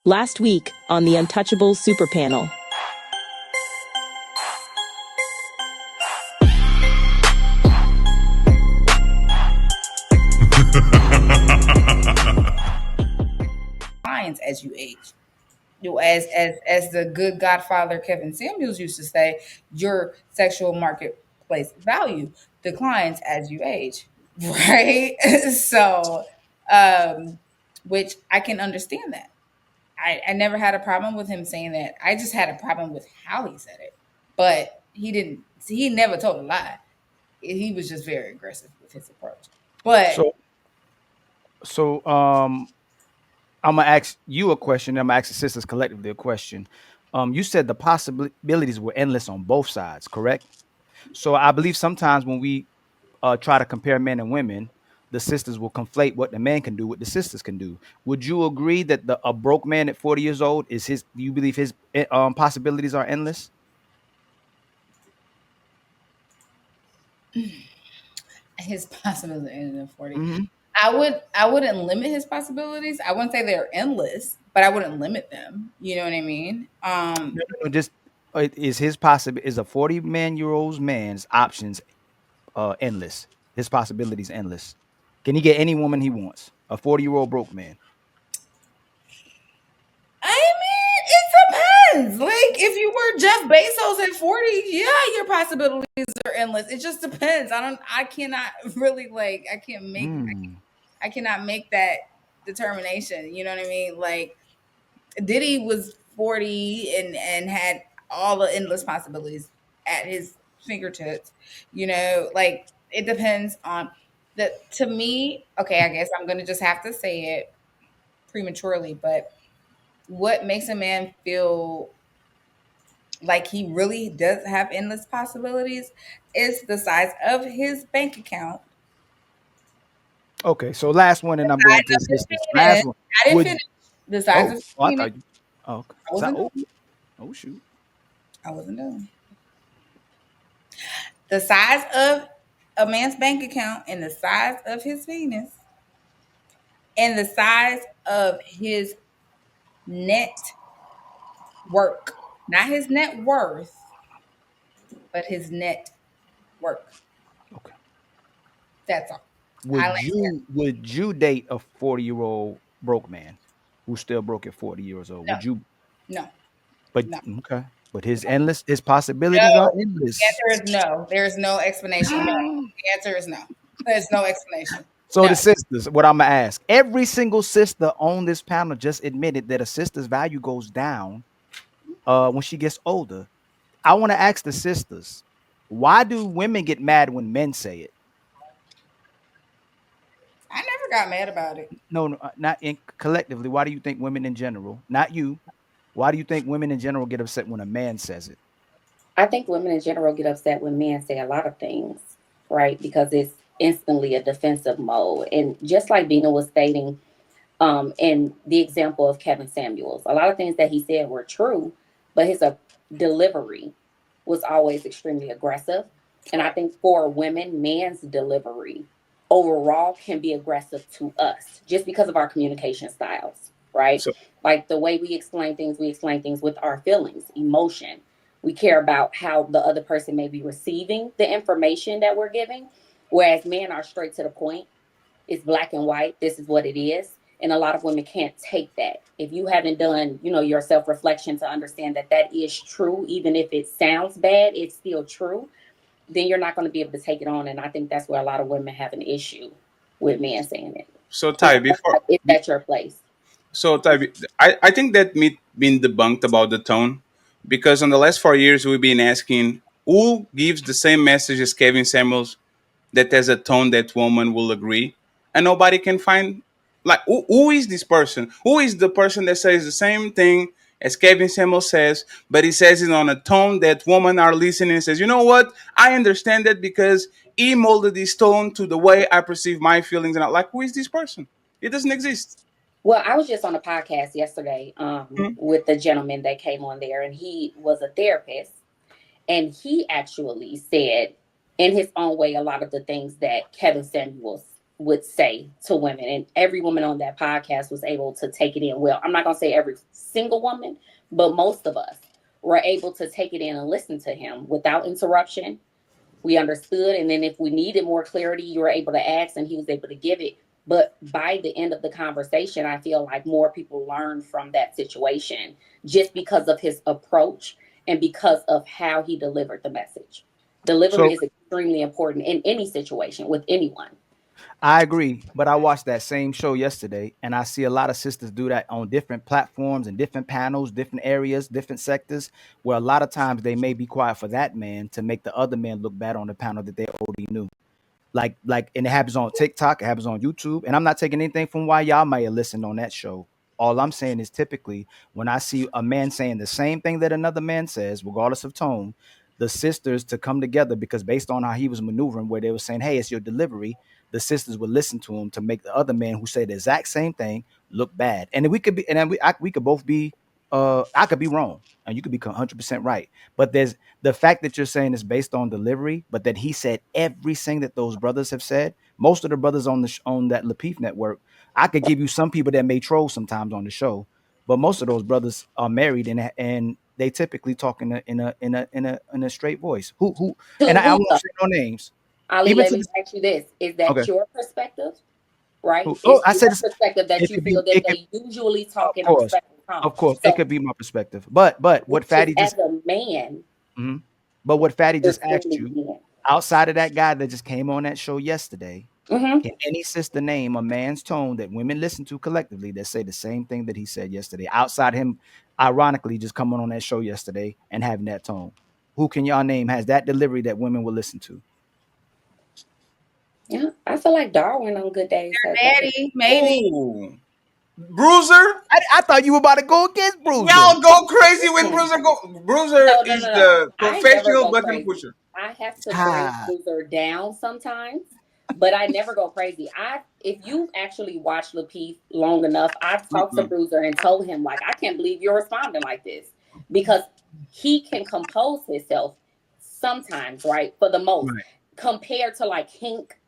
Last week on the Untouchable Super Panel. Lines as you age. As the good Godfather Kevin Samuels used to say, your sexual marketplace value declines as you age, right? So, um, which I can understand that. I never had a problem with him saying that. I just had a problem with how he said it. But he didn't. He never told a lie. He was just very aggressive with his approach. But So, so I'm gonna ask you a question. I'm gonna ask the sisters collectively a question. You said the possibilities were endless on both sides, correct? So I believe sometimes when we try to compare men and women, the sisters will conflate what the man can do, what the sisters can do. Would you agree that a broke man at 40 years old is his? Do you believe his possibilities are endless? his possibilities are in 40. Hmm. I wouldn't limit his possibilities. I wouldn't say they're endless, but I wouldn't limit them. You know what I mean? No, no, no, just is his possible is a 40-year-old man's options endless? His possibilities endless. Can he get any woman he wants? A 40-year-old broke man. I mean, it depends. Like if you were Jeff Bezos at 40, yeah, your possibilities are endless. It just depends. I cannot really like Mm. I cannot make that determination. You know what I mean? Like Diddy was 40 and had all the endless possibilities at his fingertips. You know, like it depends on the to me, okay, I guess I'm gonna just have to say it prematurely, but what makes a man feel like he really does have endless possibilities is the size of his bank account, Okay, so last one, and the I'm going size to the of his sisters. penis. Last one. I didn't Would finish. The size of his I penis. thought you. Oh, okay. I wasn't Oh, done. oh shoot. I wasn't done. The size of a man's bank account and the size of his penis and the size of his net work, not his net worth, but his net work. Okay. That's all. I like Would you date a 40-year-old broke man who's still broke at 40 years old? no, Would you? no, But no, okay. But his no. endless his possibilities are No. endless. The answer is no. There is no explanation. No. The answer is no. There's no explanation. So the No. sisters, what I'm gonna ask, every single sister on this panel just admitted that a sister's value goes down when she gets older. I want to ask the sisters, why do women get mad when men say it? I never got mad about it. No, no, not in collectively. Why do you think women in general, not you, why do you think women in general get upset when a man says it? I think women in general get upset when men say a lot of things, right? Because it's instantly a defensive mode. And just like Bina was stating, in the example of Kevin Samuels, a lot of things that he said were true, but his delivery was always extremely aggressive. And I Correct. think for women, man's delivery overall can be aggressive to us just because of our communication styles, right? So Like the way we explain things with our feelings, emotion. We care about how the other person may be receiving the information that we're giving, whereas men are straight to the point. It's black and white. This is what it is. And a lot of women can't take that. If you haven't done, your self reflection to understand that that is true, even if it sounds bad, it's still true, then you're not going to be able to take it on. And I think that's where a lot of women have an issue with men saying it. So So Ty, is that your place? I think that myth been debunked about the tone, because on the last 4 years we've been asking who gives the same message as Kevin Samuels that has a tone that woman will agree, and nobody can find, like, who is this person? Who is the person that says the same thing as Kevin Samuels says, but he says it on a tone that women are listening and says, you know what? I understand that because he molded his tone to the way I perceive my feelings, and I like, who is this person? It doesn't exist. Well, I was just on a podcast yesterday with the gentleman that came on there, and he was a therapist. And he actually said, in his own way, a lot of the things that Kevin Samuels would say to women, and every woman on that podcast was able to take it in well. I'm not going to say every single woman, but most of us were able to take it in and listen to him without interruption. We understood, and then if we needed more clarity, you were able to ask and he was able to give it. But by the end of the conversation, I feel like more people learned from that situation just because of his approach and because of how he delivered the message. Delivery So is extremely important in any situation with anyone. I agree, but I watched that same show yesterday, and I see a lot of sisters do that on different platforms and different panels, different areas, different sectors, where a lot of times they may be quiet for that man to make the other man look bad on the panel that they already knew. And it happens on TikTok, it happens on YouTube, and I'm not taking anything from why y'all may have listened on that show. All I'm saying is typically when I see a man saying the same thing that another man says, regardless of tone, the sisters to come together because based on how he was maneuvering, where they were saying, "Hey, it's your delivery," the sisters would listen to him to make the other man who said the exact same thing look bad. And then we could be, and then we could both be, I could be wrong, and you could be 100% right. But there's the fact that you're saying is based on delivery, but that he said everything that those brothers have said. Most of the brothers on on that Lapeef network, I could give you some people that may troll sometimes on the show, but most of those brothers are married and they typically talk in a straight voice. Who To and I who won't though? say no names. Ali, Even let to me this, ask you this. Is that okay. your perspective? Right? Who, oh, It's I said your this. perspective that It you could be. feel that It could. they usually talk in a Course, respectful tone. of course, it So could be my perspective. But what just Fatty as just. a man, Mhm. But what Fatty just asked understanding you, men. outside of that guy that just came on that show yesterday, Mm-hmm. can any sister name a man's tone that women listen to collectively that say the same thing that he said yesterday? Outside him, ironically, just coming on that show yesterday and having that tone. Who can y'all name has that delivery that women will listen to? Yeah, I feel like Darwin on good days has that. Daddy, maybe. Ooh, Bruiser. I thought you were about to go against Bruiser. Y'all go crazy when Bruiser go. Bruiser No, no, is no, no. the I never professional go button crazy. pusher. I have to bring Ah, Bruiser down sometimes, but I never go crazy. If you've actually watched Lapeef long enough, I've talked to Mm-mm. Bruiser and told him like, I can't believe you're responding like this because he can compose himself sometimes, right? For the most, right. compared to like Hink,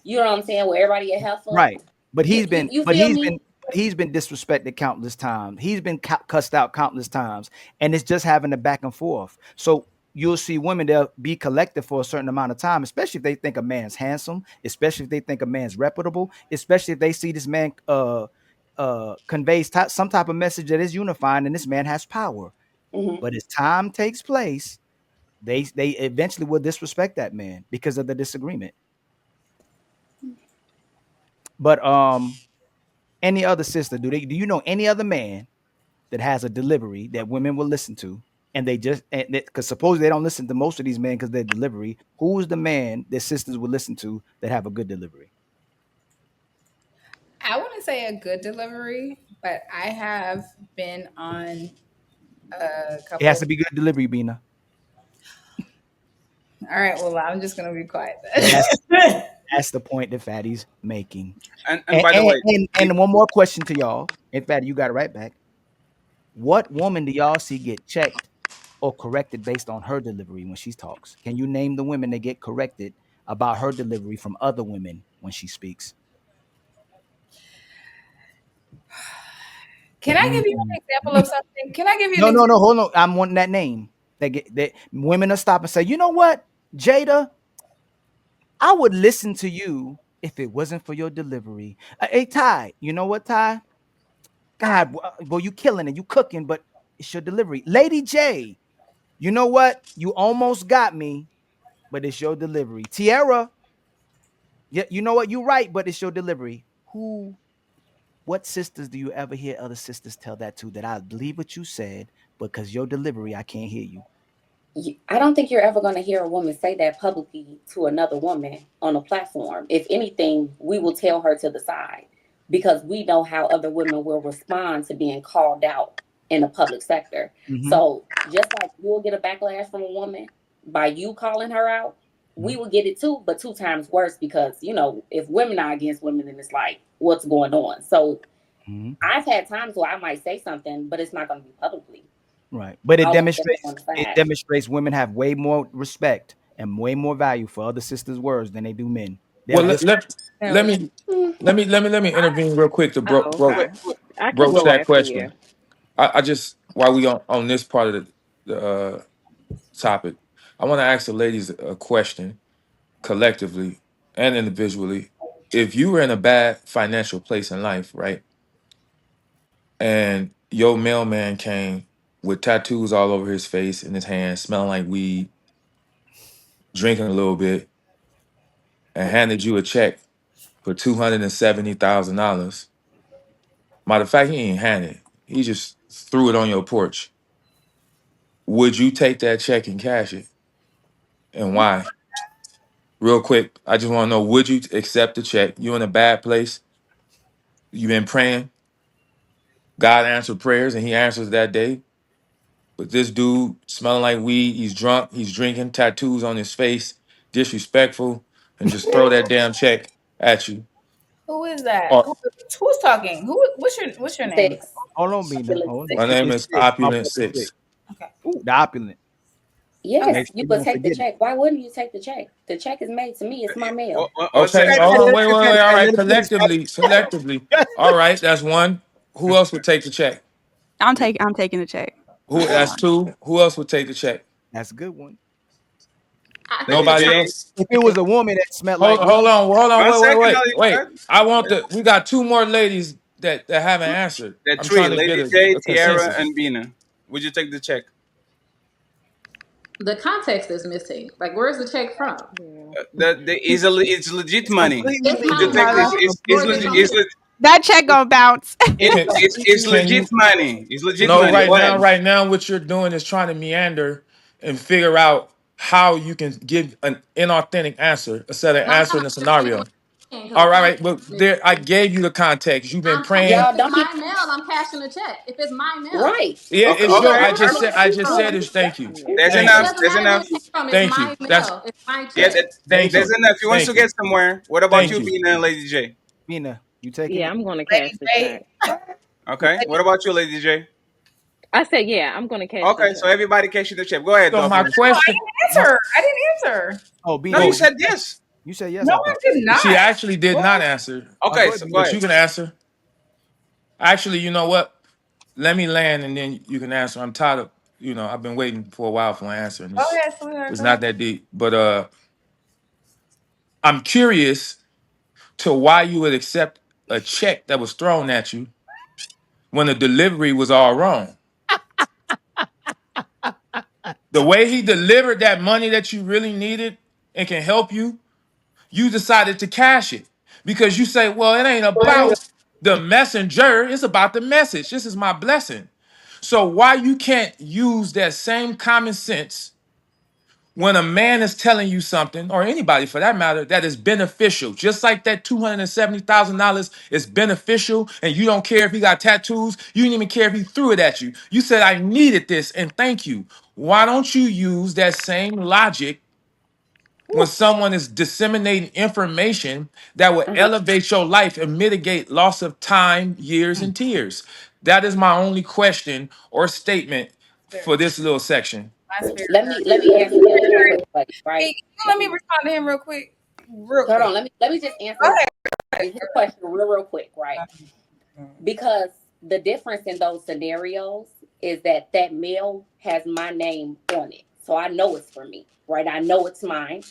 you know what I'm saying? Where everybody a heifer. Right. But You you you feel me? he's been disrespected countless times. He's been cussed out countless times, and it's just having the back and forth. So you'll see women they'll be collected for a certain amount of time, especially if they think a man's handsome, especially if they think a man's reputable, especially if they see this man conveys some type of message that is unifying, and this man has power. Hmm. But as time takes place, they eventually will disrespect that man because of the disagreement. But any other sister, do you know any other man that has a delivery that women will listen to? And they just because suppose they don't listen to most of these men because their delivery. Who is the man that sisters would listen to that have a good delivery? I wouldn't say a good delivery, but I have been on a It has couple. to be good delivery, Bina. All right, well, I'm just gonna be quiet That's then. that's the point that Fatty's making. And And by the and, way, and, and one more question to y'all. And Fatty, you got it right back. What woman do y'all see get checked or corrected based on her delivery when she talks? Can you name the women that get corrected about her delivery from other women when she speaks? Can I give you Mm. an example of something? Can I give you an No, no, example? no. Hold on. I'm wanting that name. That women will stop and say, you know what, Jada, I would listen to you if it wasn't for your delivery. Hey, Ty, you know what, Ty? God, boy, you killing it. You cooking, but it's your delivery. Lady J, you know what? You almost got me, but it's your delivery. Tiara, yeah, you know what? You're right, but it's your delivery. What sisters do you ever hear other sisters tell that to? That I believe what you said, because your delivery, I can't hear you. I don't think you're ever going to hear a woman say that publicly to another woman on a platform. If anything, we will tell her to the side because we know how other women will respond to being called out in the public sector. Mm-hmm. So just like you'll get a backlash from a woman by you calling her out, we will get it too, but two times worse because, if women are against women, then it's like, what's going on? So Mm-hmm. I've had times where I might say something, but it's not going to be publicly. Right. But it I'll let them on demonstrates the it side. demonstrates women have way more respect and way more value for other sisters' words than they do men. well, They'll listen. let No. me let me intervene real quick to Oh, Wait, okay. wait, I can broach go that after you. question. I just while we on this part of the topic, I want to ask the ladies a question collectively and individually. If you were in a bad financial place in life, right, and your mailman came with tattoos all over his face and his hands, smelling like weed, drinking a little bit, and handed you a check for $270,000. Matter of fact, he ain't handed it. He just threw it on your porch. Would you take that check and cash it? And why? Real quick, I just want to know, would you accept the check? You in a bad place? You been praying? God answered prayers and he answers that day. But this dude smelling like weed, he's drunk, he's drinking, tattoos on his face, disrespectful, and just throw that damn check at you. Who is that? Or Who's talking? What's your name? Six. hold on, Bina. Hold on. my name It's is six. My Opulent brother Six. six. Okay. Ooh, the opulent. Okay. Make Yes, sure you you would don't take the forget it. check. Why wouldn't you take the check? The check is made to me. It's my mail. One Okay, second. hold on, wait, wait, wait. All And right, let him finish. collectively. All right, that's one. Who else would take the check? I'm taking the check. Who? That's two. Who else would take the check? That's a good one. Lady Nobody J. else. If it was a woman that smelled Hold, like weed, hold on, One wait, wait, second, wait, Lady wait. J. I want the. We got two more ladies that haven't answered. That I'm three, trying to get Lady J, a Tiara, consensus. and Bina. Would you take the check? The context is missing. Like, where's the check from? Yeah. It's legit it's money. completely It's Would my you legal, take this? bro. mail, It's or is it legit. Completely legal. something? That check gonna bounce. It's Can It's completely can legit you? money. It's legit No, money. right Go ahead. now, what you're doing is trying to meander and figure out how you can give an inauthentic answer instead of And I'm answering trying the to understand scenario. what you're saying because All the right, context right. But is there, I missing. gave you the context. You've been I'm saying if praying. Y'all it's don't keep my mail, I'm cashing the check. If it's my mail, right. Yeah, Okay, it's Where your. okay. I where just where said. are I you just said going? this. Thank you. Yeah. There's Thank it you. enough. doesn't There's matter who enough. it came from. It's Thank you. my That's mail. It's my Yeah, check. that, thank there's you. enough. He wants Thank to you. get somewhere. What about Thank you, you. Bina and Lady J? Bina, you taking Yeah, it? I'm gonna cash Lady the J. check. Okay. What about you, Lady J? I said, yeah, I'm gonna cash the Okay, so check. everybody cashing the check. Go ahead, So though, my Bina. No, I question. didn't My, answer. I didn't answer. Oh, No, Bina, you oh, said yes. you said yes. No, I I thought. did she not. actually did not What? answer, Oh, Okay, go ahead, so go Bina. but ahead. you can answer. Actually, you know what? Let me land and then you can answer. I'm tired of, I've been waiting for a while for an answer and Go it's ahead, sweetheart. it's Go ahead. not that deep. But I'm curious to why you would accept a check that was thrown at you when the delivery was all wrong. The way he delivered that money that you really needed and can help you, you decided to cash it because you say, well, it ain't about the messenger, it's about the message. This is my blessing. So why you can't use that same common sense when a man is telling you something, or anybody for that matter, that is beneficial, just like that $270,000 is beneficial, and you don't care if he got tattoos, you didn't even care if he threw it at you. You said, I needed this, and thank you. Why don't you use that same logic when someone is disseminating information that will Uh-huh. elevate your life and mitigate loss of time, years, and tears? That is my only question or statement for Spirit. this little section. My spirit. Let me answer that real quick, buddy, Hey, right? can you let me respond to him real quick? Real Hold quick. on, let me just answer Go ahead. his question real quick, right? Because the difference in those scenarios is that that mail has my name on it. So I know it's for me, right? I know it's mine.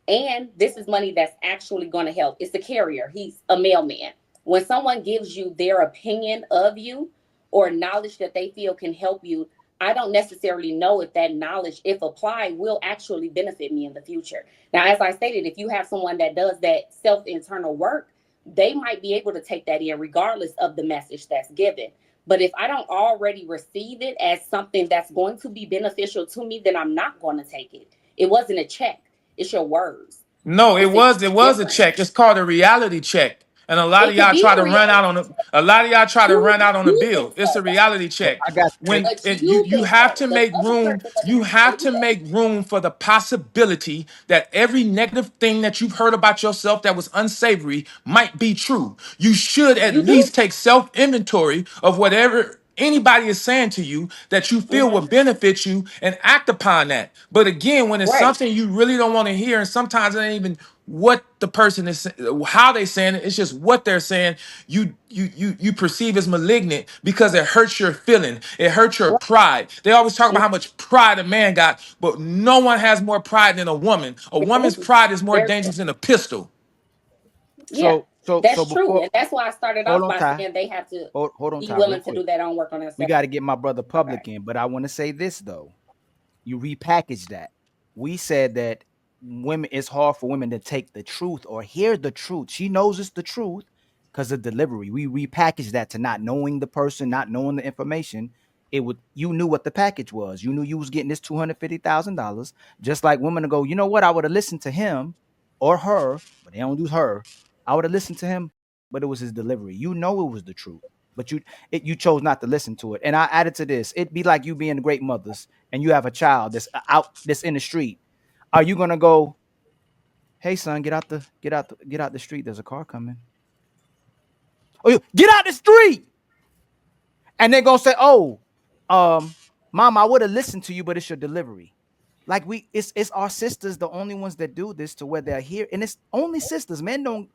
And this is money that's actually going to help. It's the carrier, he's a mailman. When someone gives you their opinion of you or knowledge that they feel can help you, I don't necessarily know if that knowledge, if applied, will actually benefit me in the future. Now, as I stated, if you have someone that does that self internal work, they might be able to take that in regardless of the message that's given. But if I don't already receive it as something that's going to be beneficial to me, then I'm not going to take it. It wasn't a check. It's your words. No, it It's a was it was a difference. check. It's called a reality check. And a lot It of could y'all be try a to run out reality on check. a lot of y'all try to You run out on a you think bill. It's a so, reality check. I got you. When but you you you think have so. to The make other room, person doesn't you have to have tell you to that. make room for the possibility that every negative thing that you've heard about yourself that was unsavory might be true. You should at You do. least take self inventory of whatever anybody is saying to you that you feel will benefit you and act upon that. But again, when it's Right. something you really don't want to hear, and sometimes it ain't even what the person is how they saying it, it's just what they're saying, you perceive as malignant because it hurts your feeling, it hurts your Right. pride. They always talk about And how much pride a man got, but no one has more pride than a woman. A woman's pride is more very dangerous than a pistol. yeah, So that's true. before, And that's why I started hold off on, by Ty. saying they have to Hold on, be Ty, real willing to quick. do their own work on We themselves. got to get my brother Okay. Public in, but I want to say this though. You repackage that. We said that women, it's hard for women to take the truth or hear the truth. She knows it's the truth because of delivery. We repackaged that to not knowing the person, not knowing the information. It would, you knew what the package was. You knew you was getting this $250,000. Just like women to go, you know what? I would have listened to him or her, but they don't do her. I would have listened to him, but it was his delivery. You know it was the truth, but you chose not to listen to it. And I added to this. It'd be like you being great mothers and you have a child that's out, that's in the street. Are you gonna go, hey son, get out the street? There's a car coming. Oh, get out the street! And they're gonna say, oh, mom, I would have listened to you, but it's your delivery. Like it's our sisters, the only ones that do this to where they're here, and it's only sisters. Men don't.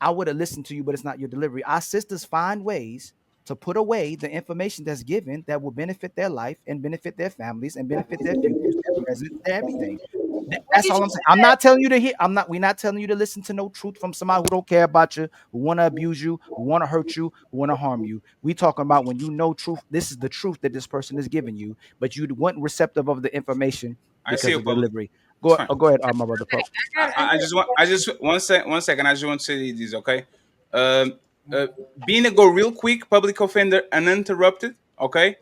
I would have listened to you, but it's not your delivery. Our sisters find ways to put away the information that's given that will benefit their life and benefit their families and benefit their futures, their present, their everything. What That's did all you I'm saying. I'm not telling you to hear. I'm not. We're not telling you to listen to no truth from somebody who don't care about you, who want to abuse you, who want to hurt you, who want to harm you. We talking about when you know truth. This is the truth that this person is giving you, but you weren't receptive of the information I see because you, of the Public. delivery. It's fine. Go ahead, my brother. I just one second. I just want to say this, okay? Um, Being a go real quick, public offender, uninterrupted, okay? I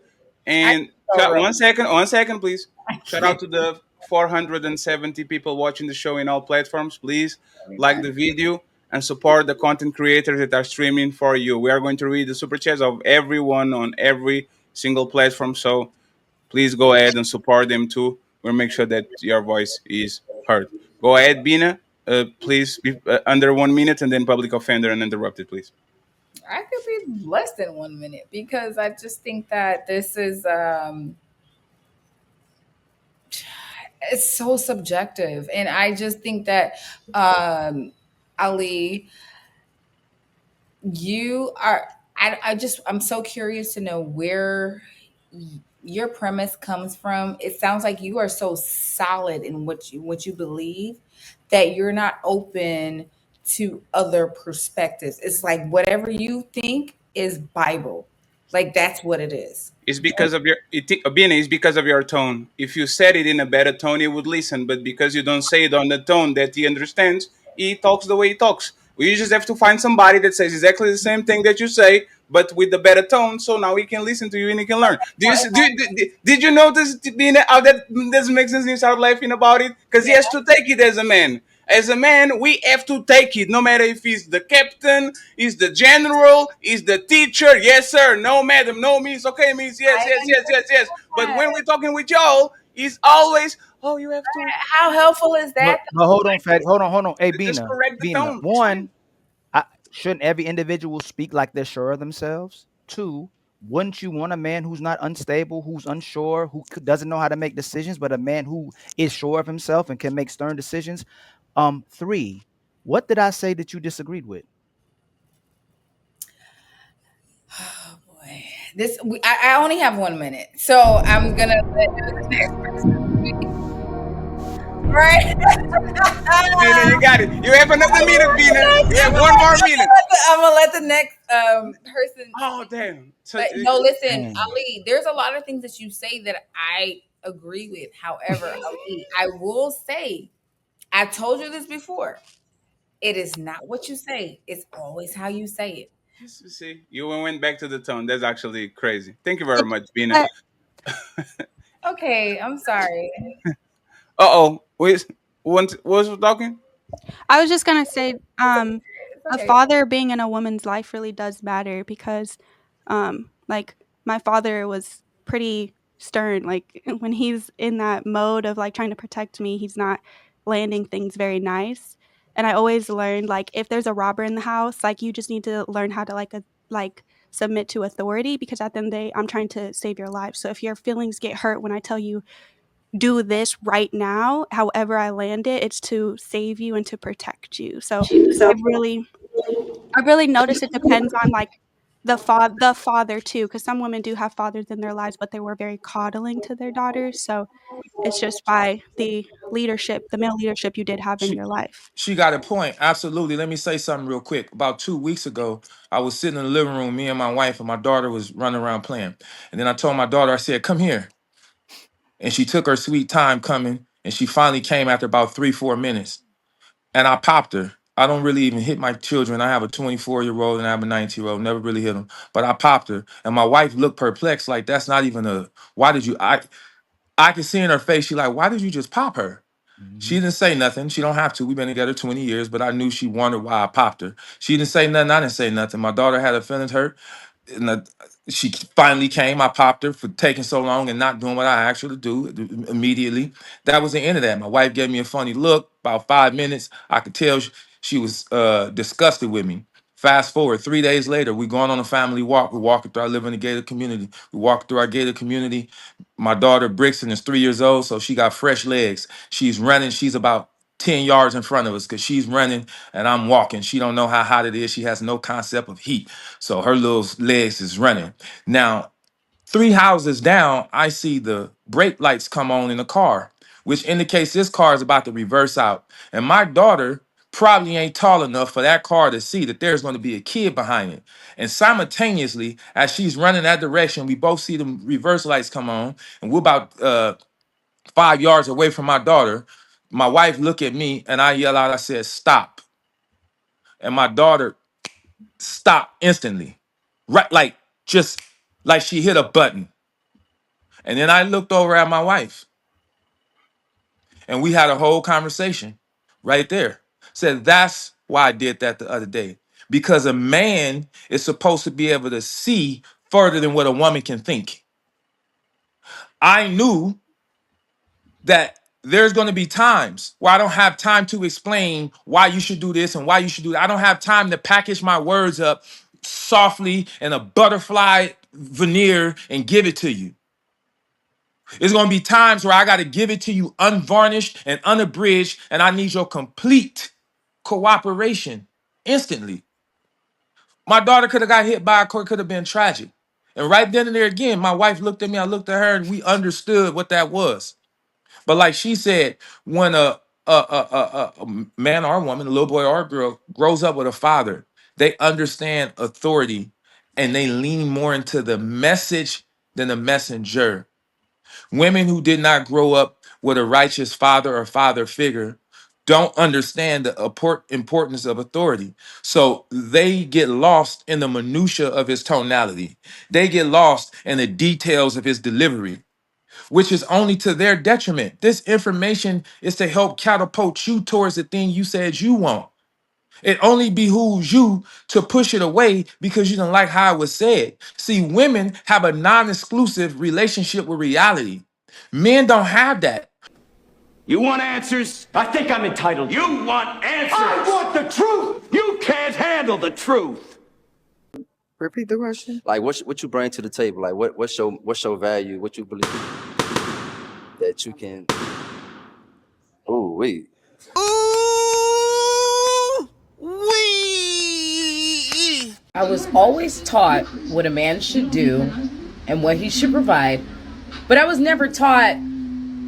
And so real. one second, please. I Shout out can't to the 470 people watching the show in all platforms. Please be like done. the video and support the content creators that are streaming for you. We are going to read the super chats of everyone on every single platform. So please go ahead and support them too. We'll make sure that your voice is heard. Go ahead, Bina. Please be under 1 minute, and then public offender and interrupted, please. I could be less than 1 minute because I just think that this is it's so subjective. And I just think that Ali, you are I'm so curious to know where your premise comes from. It sounds like you are so solid in what you believe that you're not open to other perspectives. It's like whatever you think is Bible. Like that's what it is. It's because of your Bina, it's because of your tone. If you said it in a better tone, he would listen. But because you don't say it on the tone that he understands, he talks the way he talks. We just have to find somebody that says exactly the same thing that you say, but with the better tone. So now he can listen to you and he can learn. Did you notice, Bina, how that doesn't make sense? And you start laughing about it because he Yeah. has to take it as a man. As a man, we have to take it, no matter if he's the captain, he's the general, he's the teacher. Yes, sir. No, madam. No means okay means yes, I yes, yes, yes, yes. But understand. when we're talking with y'all, he's always, oh, you have to How helpful is that But though? hold on, Fatty. Hold on. Hey, just correct the Bina. tone. It's fine. One, shouldn't every individual speak like they're sure of themselves? Two, wouldn't you want a man who's not unstable, who's unsure, who doesn't know how to make decisions, but a man who is sure of himself and can make stern decisions? Three, what did I say that you disagreed with? Oh boy. I only have 1 minute. So I'm gonna let the next person speak. Right? Bina, you got it. You have another minute, Bina. You have I'm one more minute. gonna let the next person Oh, speak. damn. So, But no, listen, Dang. Ali, there's a lot of things that you say that I agree with. However, Ali, I will say, I told you this before. It is not what you say, it's always how you say it. see, you went back to the tone. That's actually crazy. Thank you very much, Bina. Okay, I'm sorry. Uh-oh. Wait, who was talking? I was just gonna say, It's a okay. father being in a woman's life really does matter because, like, my father was pretty stern. Like, when he's in that mode of, like, trying to protect me, he's not landing things very nice, and I always learned, like, if there's a robber in the house, like, you just need to learn how to, like, submit to authority, because at the end of the day, I'm trying to save your life. So if your feelings get hurt when I tell you, do this right now, however I land it, it's to save you and to protect you. So I really notice it depends on like the father too, because some women do have fathers in their lives, but they were very coddling to their daughters. So it's just by the leadership, the male leadership you did have in your life. She got a point. Absolutely. Let me say something real quick. About 2 weeks ago, I was sitting in the living room, me and my wife, and my daughter was running around playing. And then I told my daughter, I said, come here. And she took her sweet time coming, and she finally came after about 3-4 minutes. And I popped her. I don't really even hit my children. I have a 24-year-old and I have a 19-year-old. Never really hit them. But I popped her. And my wife looked perplexed, like, that's not even a, why did you, I could see in her face, she like, why did you just pop her? She didn't say nothing. She don't have to. We've been together 20 years, but I knew she wondered why I popped her. She didn't say nothing. I didn't say nothing. My daughter had her feelings hurt. And she finally came. I popped her for taking so long and not doing what I asked her to do immediately. That was the end of that. My wife gave me a funny look. About 5 minutes, I could tell she was disgusted with me. Fast forward 3 days later, we going on a family walk. We're walking through. I live in a gated community. We walk through our gated community. My daughter Brixton is 3 years old, so she got fresh legs. She's running. She's about 10 yards in front of us because she's running and I'm walking. She don't know how hot it is. She has no concept of heat. So her little legs is running. Now, 3 houses down, I see the brake lights come on in the car, which indicates this car is about to reverse out. And my daughter probably ain't tall enough for that car to see that there's going to be a kid behind it. And simultaneously, as she's running that direction, we both see the reverse lights come on, and we're about 5 yards away from my daughter. My wife look at me and I yell out, I said, stop. And my daughter stopped instantly. Right, like just like she hit a button. And then I looked over at my wife and we had a whole conversation right there. Said, that's why I did that the other day. Because a man is supposed to be able to see further than what a woman can think. I knew that there's going to be times where I don't have time to explain why you should do this and why you should do that. I don't have time to package my words up softly in a butterfly veneer and give it to you. There's going to be times where I got to give it to you unvarnished and unabridged, and I need your complete cooperation instantly. My daughter could have got hit by a car, could have been tragic. And right then and there again, my wife looked at me, I looked at her, and we understood what that was. But like she said, when a man or a woman, a little boy or a girl grows up with a father, they understand authority and they lean more into the message than the messenger. Women who did not grow up with a righteous father or father figure don't understand the importance of authority. So they get lost in the minutia of his tonality. They get lost in the details of his delivery, which is only to their detriment. This information is to help catapult you towards the thing you said you want. It only behooves you to push it away because you don't like how it was said. See, women have a non-exclusive relationship with reality. Men don't have that. You want answers? I think I'm entitled. You want answers? I want the truth! You can't handle the truth! Repeat the question. Like, what you bring to the table? Like, what's your value? What you believe that you can? Oh, wait. I was always taught what a man should do and what he should provide, but I was never taught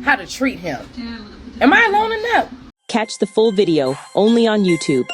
how to treat him. Am I alone in that? Catch the full video only on YouTube.